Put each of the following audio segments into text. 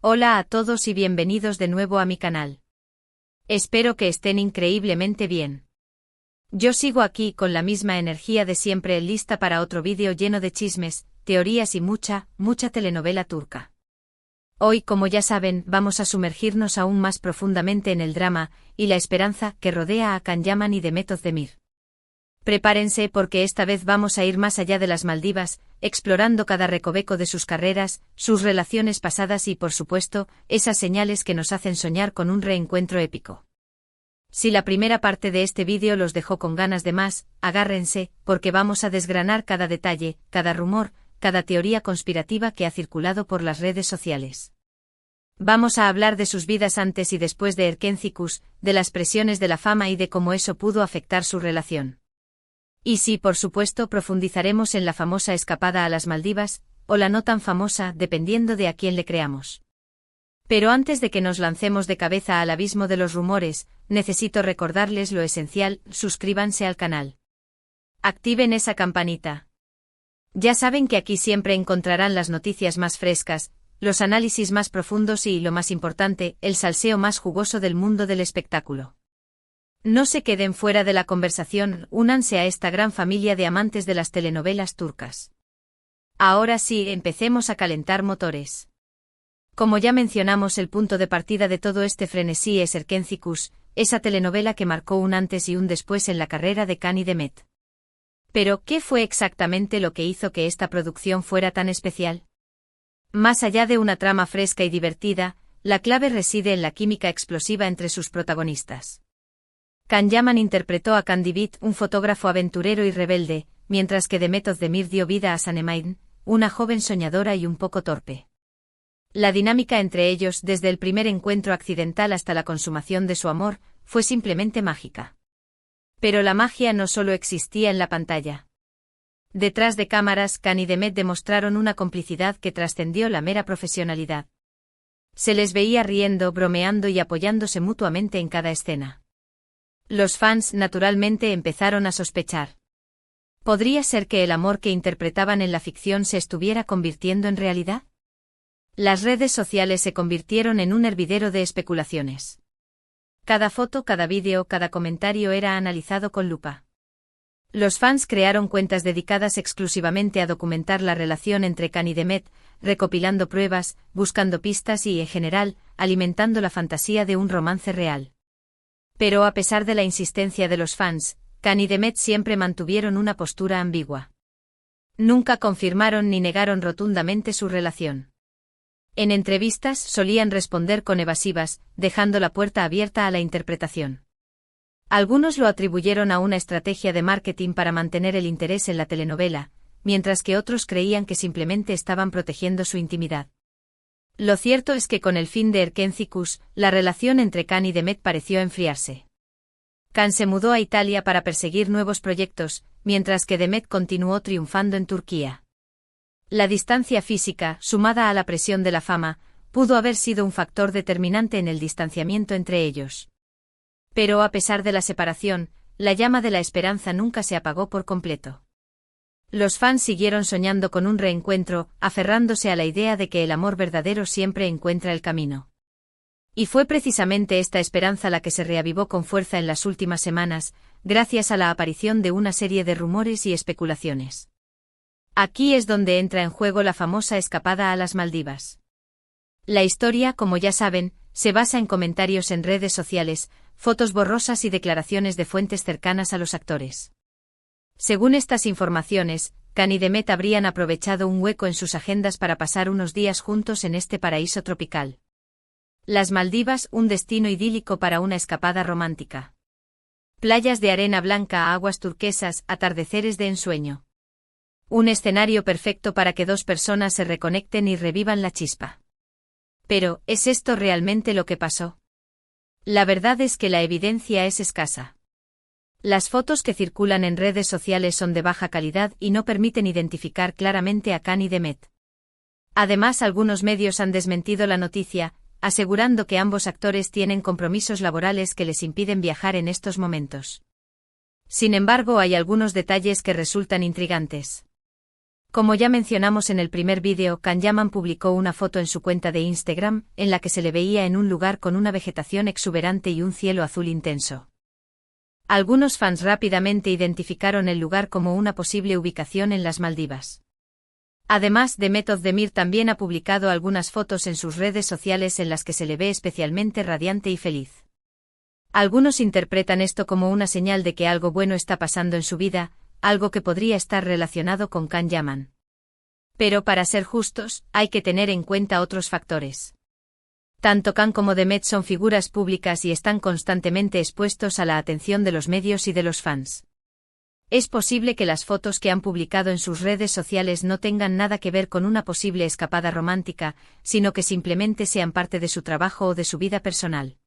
Hola a todos y bienvenidos de nuevo a mi canal. Espero que estén increíblemente bien. Yo sigo aquí con la misma energía de siempre, lista para otro vídeo lleno de chismes, teorías y mucha telenovela turca. Hoy, como ya saben, vamos a sumergirnos aún más profundamente en el drama y la esperanza que rodea a Can Yaman y Demet Özdemir. Prepárense porque esta vez vamos a ir más allá de las Maldivas, explorando cada recoveco de sus carreras, sus relaciones pasadas y, por supuesto, esas señales que nos hacen soñar con un reencuentro épico. Si la primera parte de este vídeo los dejó con ganas de más, agárrense, porque vamos a desgranar cada detalle, cada rumor, cada teoría conspirativa que ha circulado por las redes sociales. Vamos a hablar de sus vidas antes y después de Erkencikus, de las presiones de la fama y de cómo eso pudo afectar su relación. Y sí, por supuesto, profundizaremos en la famosa escapada a las Maldivas, o la no tan famosa, dependiendo de a quién le creamos. Pero antes de que nos lancemos de cabeza al abismo de los rumores, necesito recordarles lo esencial: suscríbanse al canal. Activen esa campanita. Ya saben que aquí siempre encontrarán las noticias más frescas, los análisis más profundos y, lo más importante, el salseo más jugoso del mundo del espectáculo. No se queden fuera de la conversación, únanse a esta gran familia de amantes de las telenovelas turcas. Ahora sí, empecemos a calentar motores. Como ya mencionamos, el punto de partida de todo este frenesí es Erkencikus, esa telenovela que marcó un antes y un después en la carrera de Can y Demet. Pero, ¿qué fue exactamente lo que hizo que esta producción fuera tan especial? Más allá de una trama fresca y divertida, la clave reside en la química explosiva entre sus protagonistas. Can Yaman interpretó a Can Divit, un fotógrafo aventurero y rebelde, mientras que Demet Özdemir dio vida a Sanemine, una joven soñadora y un poco torpe. La dinámica entre ellos, desde el primer encuentro accidental hasta la consumación de su amor, fue simplemente mágica. Pero la magia no solo existía en la pantalla. Detrás de cámaras, Can y Demet demostraron una complicidad que trascendió la mera profesionalidad. Se les veía riendo, bromeando y apoyándose mutuamente en cada escena. Los fans, naturalmente, empezaron a sospechar. ¿Podría ser que el amor que interpretaban en la ficción se estuviera convirtiendo en realidad? Las redes sociales se convirtieron en un hervidero de especulaciones. Cada foto, cada vídeo, cada comentario era analizado con lupa. Los fans crearon cuentas dedicadas exclusivamente a documentar la relación entre Can y Demet, recopilando pruebas, buscando pistas y, en general, alimentando la fantasía de un romance real. Pero a pesar de la insistencia de los fans, Can y Demet siempre mantuvieron una postura ambigua. Nunca confirmaron ni negaron rotundamente su relación. En entrevistas solían responder con evasivas, dejando la puerta abierta a la interpretación. Algunos lo atribuyeron a una estrategia de marketing para mantener el interés en la telenovela, mientras que otros creían que simplemente estaban protegiendo su intimidad. Lo cierto es que con el fin de Erkencikus, la relación entre Can y Demet pareció enfriarse. Can se mudó a Italia para perseguir nuevos proyectos, mientras que Demet continuó triunfando en Turquía. La distancia física, sumada a la presión de la fama, pudo haber sido un factor determinante en el distanciamiento entre ellos. Pero a pesar de la separación, la llama de la esperanza nunca se apagó por completo. Los fans siguieron soñando con un reencuentro, aferrándose a la idea de que el amor verdadero siempre encuentra el camino. Y fue precisamente esta esperanza la que se reavivó con fuerza en las últimas semanas, gracias a la aparición de una serie de rumores y especulaciones. Aquí es donde entra en juego la famosa escapada a las Maldivas. La historia, como ya saben, se basa en comentarios en redes sociales, fotos borrosas y declaraciones de fuentes cercanas a los actores. Según estas informaciones, Can y Demet habrían aprovechado un hueco en sus agendas para pasar unos días juntos en este paraíso tropical. Las Maldivas, un destino idílico para una escapada romántica. Playas de arena blanca, aguas turquesas, atardeceres de ensueño. Un escenario perfecto para que dos personas se reconecten y revivan la chispa. Pero, ¿es esto realmente lo que pasó? La verdad es que la evidencia es escasa. Las fotos que circulan en redes sociales son de baja calidad y no permiten identificar claramente a Can y Demet. Además, algunos medios han desmentido la noticia, asegurando que ambos actores tienen compromisos laborales que les impiden viajar en estos momentos. Sin embargo, hay algunos detalles que resultan intrigantes. Como ya mencionamos en el primer vídeo, Can Yaman publicó una foto en su cuenta de Instagram, en la que se le veía en un lugar con una vegetación exuberante y un cielo azul intenso. Algunos fans rápidamente identificaron el lugar como una posible ubicación en las Maldivas. Además, Demet Özdemir también ha publicado algunas fotos en sus redes sociales en las que se le ve especialmente radiante y feliz. Algunos interpretan esto como una señal de que algo bueno está pasando en su vida, algo que podría estar relacionado con Can Yaman. Pero para ser justos, hay que tener en cuenta otros factores. Tanto Can como Demet son figuras públicas y están constantemente expuestos a la atención de los medios y de los fans. Es posible que las fotos que han publicado en sus redes sociales no tengan nada que ver con una posible escapada romántica, sino que simplemente sean parte de su trabajo o de su vida personal.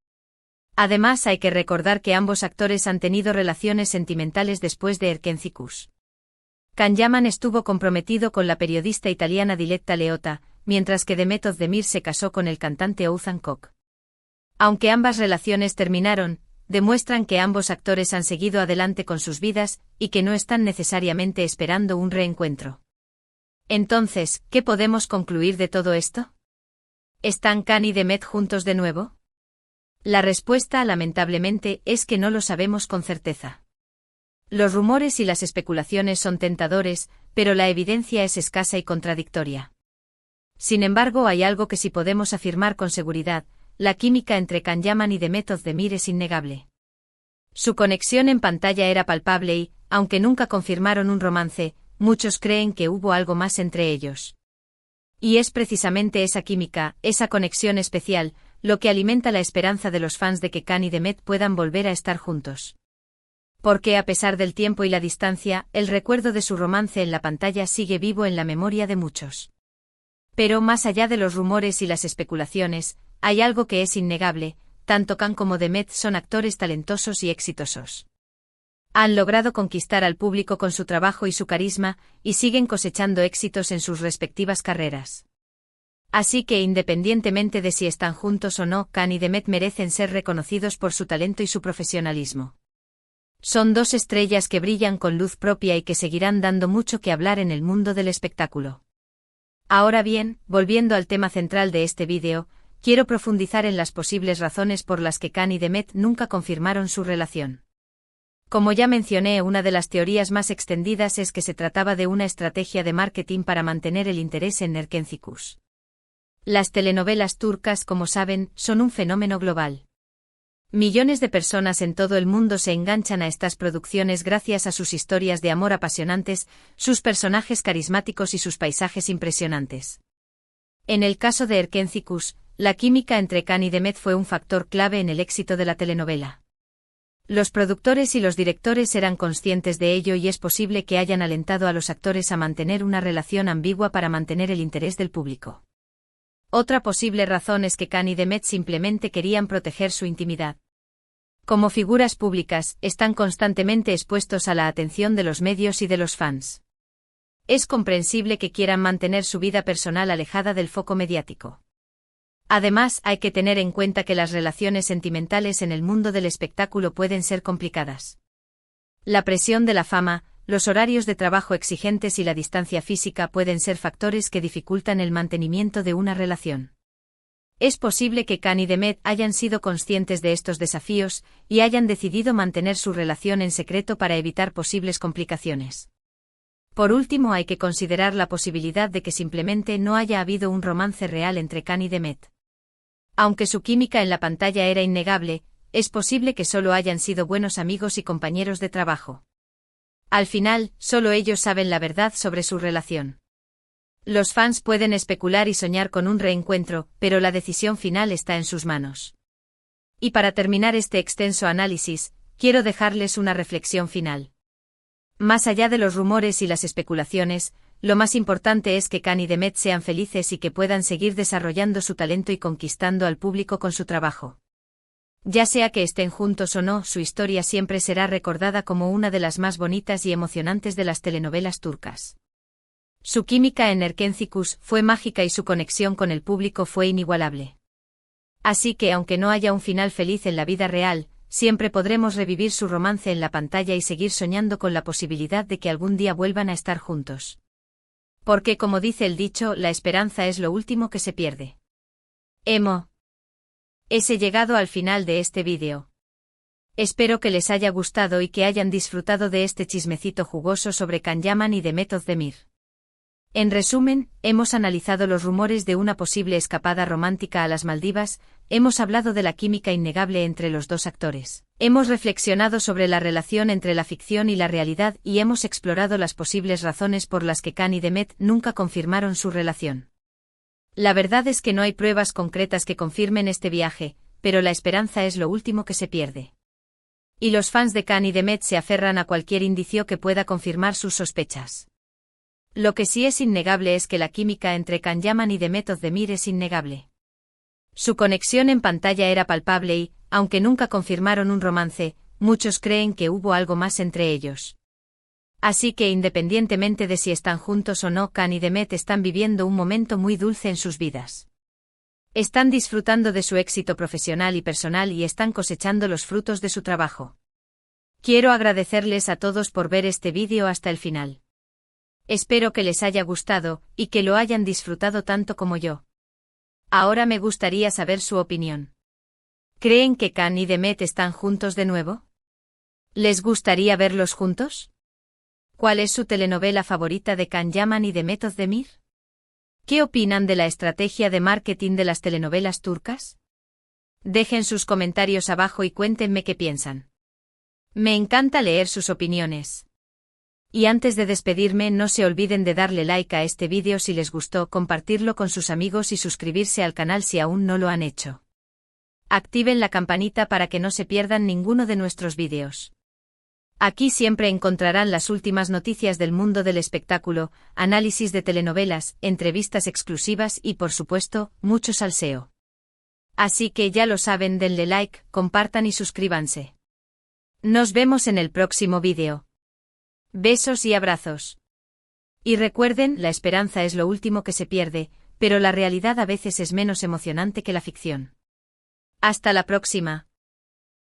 Además, hay que recordar que ambos actores han tenido relaciones sentimentales después de Erkencikus. Can Yaman estuvo comprometido con la periodista italiana Diletta Leotta, mientras que Demet Özdemir se casó con el cantante Oğuzhan Koç. Aunque ambas relaciones terminaron, demuestran que ambos actores han seguido adelante con sus vidas, y que no están necesariamente esperando un reencuentro. Entonces, ¿qué podemos concluir de todo esto? ¿Están Can y Demet juntos de nuevo? La respuesta, lamentablemente, es que no lo sabemos con certeza. Los rumores y las especulaciones son tentadores, pero la evidencia es escasa y contradictoria. Sin embargo, hay algo que sí podemos afirmar con seguridad: la química entre Can Yaman y Demet Özdemir es innegable. Su conexión en pantalla era palpable y, aunque nunca confirmaron un romance, muchos creen que hubo algo más entre ellos. Y es precisamente esa química, esa conexión especial, lo que alimenta la esperanza de los fans de que Can y Demet puedan volver a estar juntos. Porque a pesar del tiempo y la distancia, el recuerdo de su romance en la pantalla sigue vivo en la memoria de muchos. Pero más allá de los rumores y las especulaciones, hay algo que es innegable: tanto Can como Demet son actores talentosos y exitosos. Han logrado conquistar al público con su trabajo y su carisma, y siguen cosechando éxitos en sus respectivas carreras. Así que, independientemente de si están juntos o no, Can y Demet merecen ser reconocidos por su talento y su profesionalismo. Son dos estrellas que brillan con luz propia y que seguirán dando mucho que hablar en el mundo del espectáculo. Ahora bien, volviendo al tema central de este vídeo, quiero profundizar en las posibles razones por las que Can y Demet nunca confirmaron su relación. Como ya mencioné, una de las teorías más extendidas es que se trataba de una estrategia de marketing para mantener el interés en Erkencikus. Las telenovelas turcas, como saben, son un fenómeno global. Millones de personas en todo el mundo se enganchan a estas producciones gracias a sus historias de amor apasionantes, sus personajes carismáticos y sus paisajes impresionantes. En el caso de Erkencikus, la química entre Can y Demet fue un factor clave en el éxito de la telenovela. Los productores y los directores eran conscientes de ello y es posible que hayan alentado a los actores a mantener una relación ambigua para mantener el interés del público. Otra posible razón es que Can y Demet simplemente querían proteger su intimidad. Como figuras públicas, están constantemente expuestos a la atención de los medios y de los fans. Es comprensible que quieran mantener su vida personal alejada del foco mediático. Además, hay que tener en cuenta que las relaciones sentimentales en el mundo del espectáculo pueden ser complicadas. La presión de la fama, los horarios de trabajo exigentes y la distancia física pueden ser factores que dificultan el mantenimiento de una relación. Es posible que Can y Demet hayan sido conscientes de estos desafíos y hayan decidido mantener su relación en secreto para evitar posibles complicaciones. Por último, hay que considerar la posibilidad de que simplemente no haya habido un romance real entre Can y Demet. Aunque su química en la pantalla era innegable, es posible que solo hayan sido buenos amigos y compañeros de trabajo. Al final, solo ellos saben la verdad sobre su relación. Los fans pueden especular y soñar con un reencuentro, pero la decisión final está en sus manos. Y para terminar este extenso análisis, quiero dejarles una reflexión final. Más allá de los rumores y las especulaciones, lo más importante es que Can y Demet sean felices y que puedan seguir desarrollando su talento y conquistando al público con su trabajo. Ya sea que estén juntos o no, su historia siempre será recordada como una de las más bonitas y emocionantes de las telenovelas turcas. Su química en Erkencikus fue mágica y su conexión con el público fue inigualable. Así que, aunque no haya un final feliz en la vida real, siempre podremos revivir su romance en la pantalla y seguir soñando con la posibilidad de que algún día vuelvan a estar juntos. Porque como dice el dicho, la esperanza es lo último que se pierde. He llegado al final de este vídeo. Espero que les haya gustado y que hayan disfrutado de este chismecito jugoso sobre Can Yaman y Demet Özdemir. En resumen, hemos analizado los rumores de una posible escapada romántica a las Maldivas, hemos hablado de la química innegable entre los dos actores, hemos reflexionado sobre la relación entre la ficción y la realidad y hemos explorado las posibles razones por las que Can y Demet nunca confirmaron su relación. La verdad es que no hay pruebas concretas que confirmen este viaje, pero la esperanza es lo último que se pierde. Y los fans de Can y Demet se aferran a cualquier indicio que pueda confirmar sus sospechas. Lo que sí es innegable es que la química entre Can Yaman y Demet Özdemir es innegable. Su conexión en pantalla era palpable y, aunque nunca confirmaron un romance, muchos creen que hubo algo más entre ellos. Así que independientemente de si están juntos o no, Can y Demet están viviendo un momento muy dulce en sus vidas. Están disfrutando de su éxito profesional y personal y están cosechando los frutos de su trabajo. Quiero agradecerles a todos por ver este vídeo hasta el final. Espero que les haya gustado, y que lo hayan disfrutado tanto como yo. Ahora me gustaría saber su opinión. ¿Creen que Can y Demet están juntos de nuevo? ¿Les gustaría verlos juntos? ¿Cuál es su telenovela favorita de Can Yaman y Demet Özdemir? ¿Qué opinan de la estrategia de marketing de las telenovelas turcas? Dejen sus comentarios abajo y cuéntenme qué piensan. Me encanta leer sus opiniones. Y antes de despedirme, no se olviden de darle like a este vídeo si les gustó, compartirlo con sus amigos y suscribirse al canal si aún no lo han hecho. Activen la campanita para que no se pierdan ninguno de nuestros vídeos. Aquí siempre encontrarán las últimas noticias del mundo del espectáculo, análisis de telenovelas, entrevistas exclusivas y por supuesto, mucho salseo. Así que ya lo saben, denle like, compartan y suscríbanse. Nos vemos en el próximo vídeo. Besos y abrazos. Y recuerden, la esperanza es lo último que se pierde, pero la realidad a veces es menos emocionante que la ficción. Hasta la próxima.